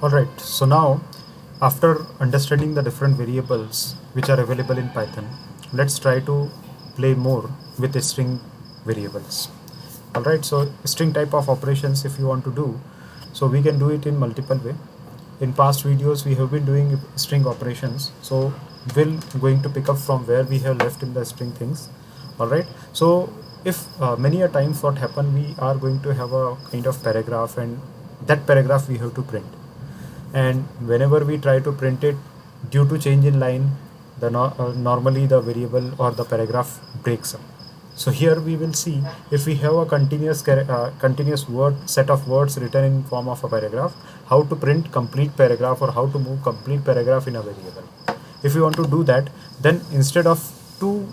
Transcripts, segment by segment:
Alright, so now after understanding the different variables which are available in Python, let's try to play more with the string variables. Alright, so string type of operations if you want to do, so we can do it in multiple way. In past videos we have been doing string operations, so we'll going to pick up from where we have left in the string things. Alright, so if many a times what happen, we are going to have a kind of paragraph, and that paragraph we have to print, and whenever we try to print it, due to change in line, normally the variable or the paragraph breaks up. So here we will see, if we have a continuous word set of words written in form of a paragraph, how to print complete paragraph or how to move complete paragraph in a variable. If you want to do that, then instead of two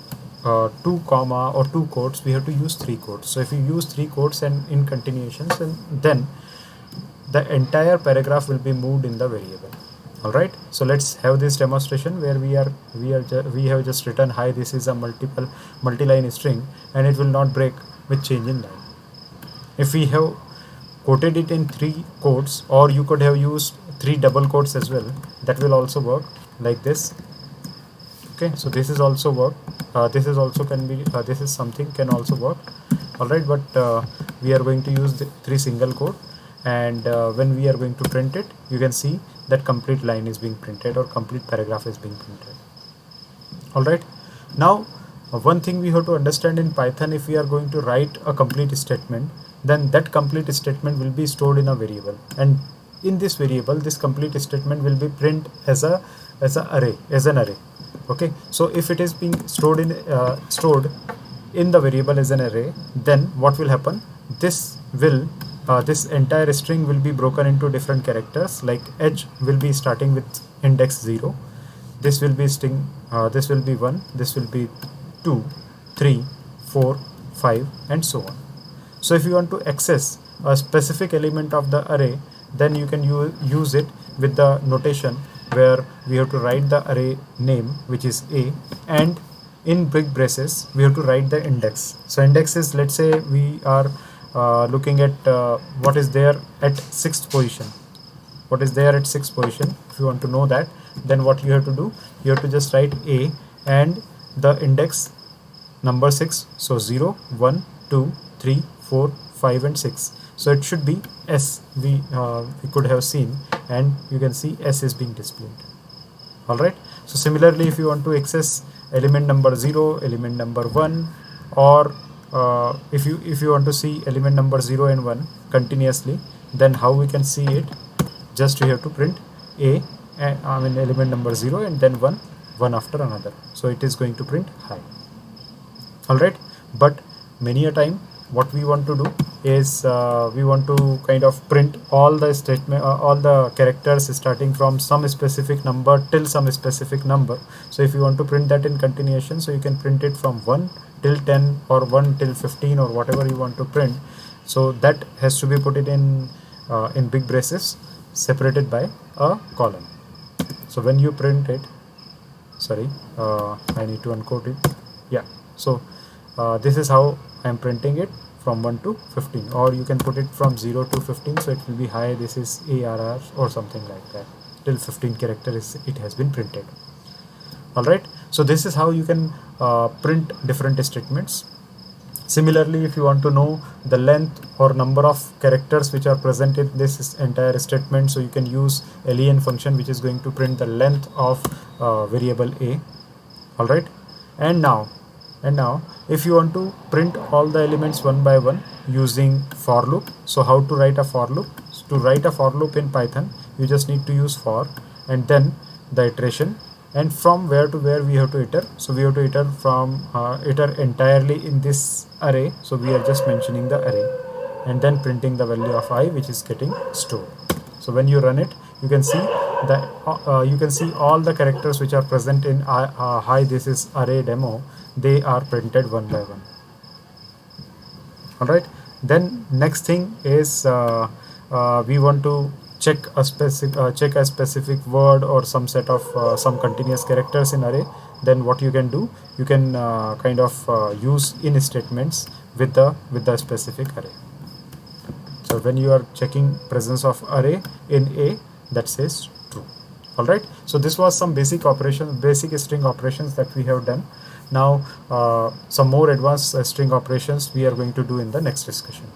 comma or two quotes, we have to use three quotes. So if you use three quotes and in continuations, and then the entire paragraph will be moved in the variable. All right, so let's have this demonstration where we have just written, hi, this is a multi-line string, and it will not break with change in line. If we have quoted it in three quotes, or you could have used three double quotes as well, that will also work like this. Okay, so this is also work, this is also can be this is something can also work. All right, but we are going to use the three single quote, and when we are going to print it, you can see that complete line is being printed or complete paragraph is being printed. All right, now one thing we have to understand in Python, if we are going to write a complete statement, then that complete statement will be stored in a variable, and in this variable this complete statement will be print as an array. Okay, so if it is being stored in the variable as an array, then what will happen, this entire string will be broken into different characters, like h will be starting with index 0, this will be string, this will be 1, this will be 2, 3, 4, 5, and so on. So if you want to access a specific element of the array, then you can use it with the notation where we have to write the array name, which is a, and in big braces we have to write the index. So index is, let's say we are looking at what is there at 6th position. What is there at 6th position? If you want to know that, then what you have to do, you have to just write a and the index number 6. So 0, 1, 2, 3, 4, 5, and 6. So it should be S. We could have seen, and you can see S is being displayed. All right. So similarly, if you want to access element number 0, element number 1, or if you want to see element number 0 and 1 continuously, then how we can see it? Just we have to print a, element number 0 and then 1 after another. So it is going to print hi. All right, but many a time what we want to do is we want to kind of print all the statement, all the characters starting from some specific number till some specific number. So if you want to print that in continuation, so you can print it from 1 till 10 or 1 till 15 or whatever you want to print. So that has to be put it in big braces, separated by a column. So when you print it, sorry, I need to unquote it. Yeah, so this is how I am printing it from 1 to 15, or you can put it from 0 to 15, so it will be hi, this is ARR or something like that, till 15 characters it has been printed. All right, so this is how you can print different statements. Similarly, if you want to know the length or number of characters which are present in this entire statement, so you can use len function, which is going to print the length of variable a. All right, and now if you want to print all the elements one by one using for loop, so how to write a for loop? To write a for loop in Python, you just need to use for and then the iteration, and from where to where we have to iter. So we have to iter from iter entirely in this array, so we are just mentioning the array and then printing the value of I, which is getting stored. So when you run it, you can see that all the characters which are present in hi, this is array demo, they are printed one by one. All right, then next thing is we want to check a specific word or some set of some continuous characters in array. Then what you can do, you can kind of use in statements with the specific array. So when you are checking presence of array in A, that says true. All right, so this was some basic string operations that we have done. Now some more advanced string operations we are going to do in the next discussion.